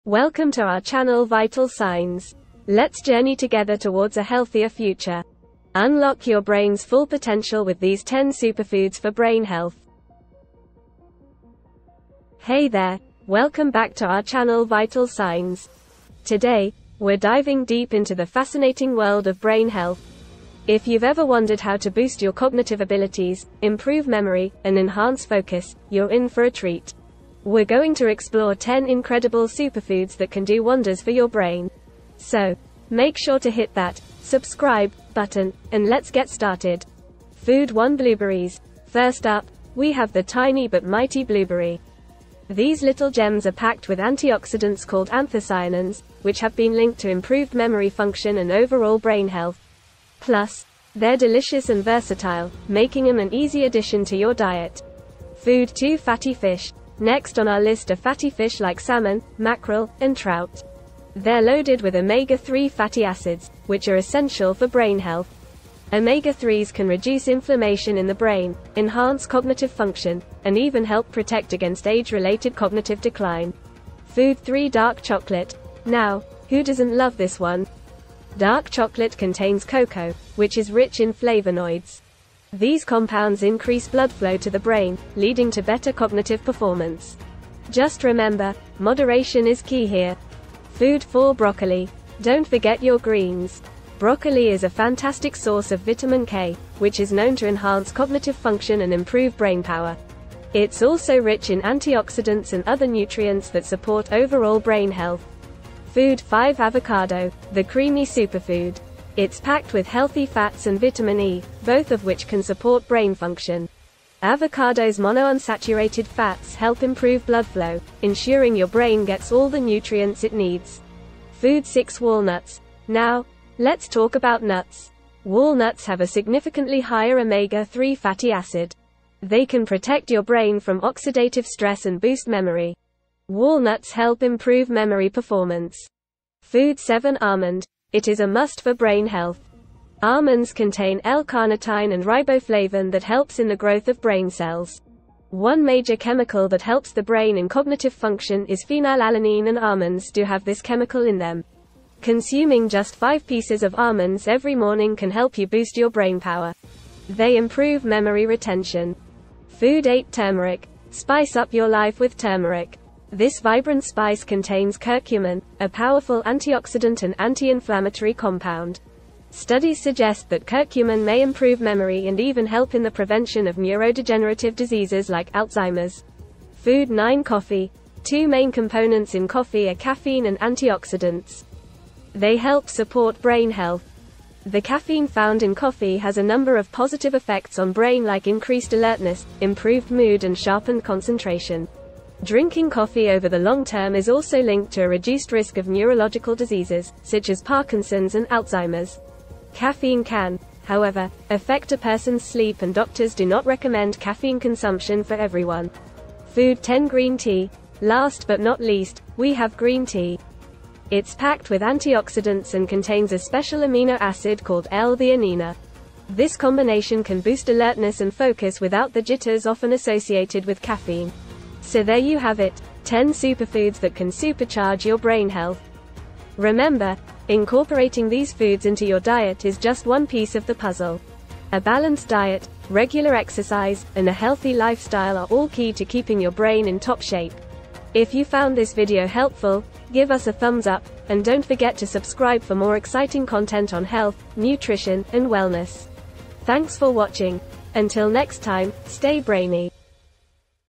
Welcome to our channel Vital Signs. Let's journey together towards a healthier future. Unlock your brain's full potential with these 10 superfoods for brain health. Hey there, welcome back to our channel Vital Signs. Today, we're diving deep into the fascinating world of brain health. If you've ever wondered how to boost your cognitive abilities, improve memory, and enhance focus, you're in for a treat. We're going to explore 10 incredible superfoods that can do wonders for your brain. So, make sure to hit that subscribe button, and let's get started. Food 1. Blueberries. First up, we have the tiny but mighty blueberry. These little gems are packed with antioxidants called anthocyanins, which have been linked to improved memory function and overall brain health. Plus, they're delicious and versatile, making them an easy addition to your diet. Food 2. Fatty fish. Next on our list are fatty fish like salmon, mackerel, and trout. They're loaded with omega-3 fatty acids, which are essential for brain health. Omega-3s can reduce inflammation in the brain, enhance cognitive function, and even help protect against age-related cognitive decline. Food 3. Dark chocolate. Now, who doesn't love this one? Dark chocolate contains cocoa, which is rich in flavonoids. These compounds increase blood flow to the brain, leading to better cognitive performance. Just remember, moderation is key here. Food 4. Broccoli. Don't forget your greens. Broccoli is a fantastic source of vitamin K, which is known to enhance cognitive function and improve brain power. It's also rich in antioxidants and other nutrients that support overall brain health. Food 5. Avocado, the creamy superfood. It's packed with healthy fats and vitamin E, both of which can support brain function. Avocado's monounsaturated fats help improve blood flow, ensuring your brain gets all the nutrients it needs. Food 6. Walnuts. Now, let's talk about nuts. Walnuts have a significantly higher omega-3 fatty acid. They can protect your brain from oxidative stress and boost memory. Walnuts help improve memory performance. Food 7. Almond. It is a must for brain health. Almonds contain L-carnitine and riboflavin that helps in the growth of brain cells. One major chemical that helps the brain in cognitive function is phenylalanine, and almonds do have this chemical in them. Consuming just 5 pieces of almonds every morning can help you boost your brain power. They improve memory retention. Food 8. Turmeric. Spice up your life with turmeric. This vibrant spice contains curcumin, a powerful antioxidant and anti-inflammatory compound. Studies suggest that curcumin may improve memory and even help in the prevention of neurodegenerative diseases like Alzheimer's. Food 9. Coffee. 2 main components in coffee are caffeine and antioxidants. They help support brain health. The caffeine found in coffee has a number of positive effects on brain, like increased alertness, improved mood, and sharpened concentration. Drinking coffee over the long term is also linked to a reduced risk of neurological diseases, such as Parkinson's and Alzheimer's. Caffeine can, however, affect a person's sleep, and doctors do not recommend caffeine consumption for everyone. Food 10. Green tea. Last but not least, we have green tea. It's packed with antioxidants and contains a special amino acid called L-theanine. This combination can boost alertness and focus without the jitters often associated with caffeine. So there you have it, 10 superfoods that can supercharge your brain health. Remember, incorporating these foods into your diet is just one piece of the puzzle. A balanced diet, regular exercise, and a healthy lifestyle are all key to keeping your brain in top shape. If you found this video helpful, give us a thumbs up, and don't forget to subscribe for more exciting content on health, nutrition, and wellness. Thanks for watching. Until next time, stay brainy.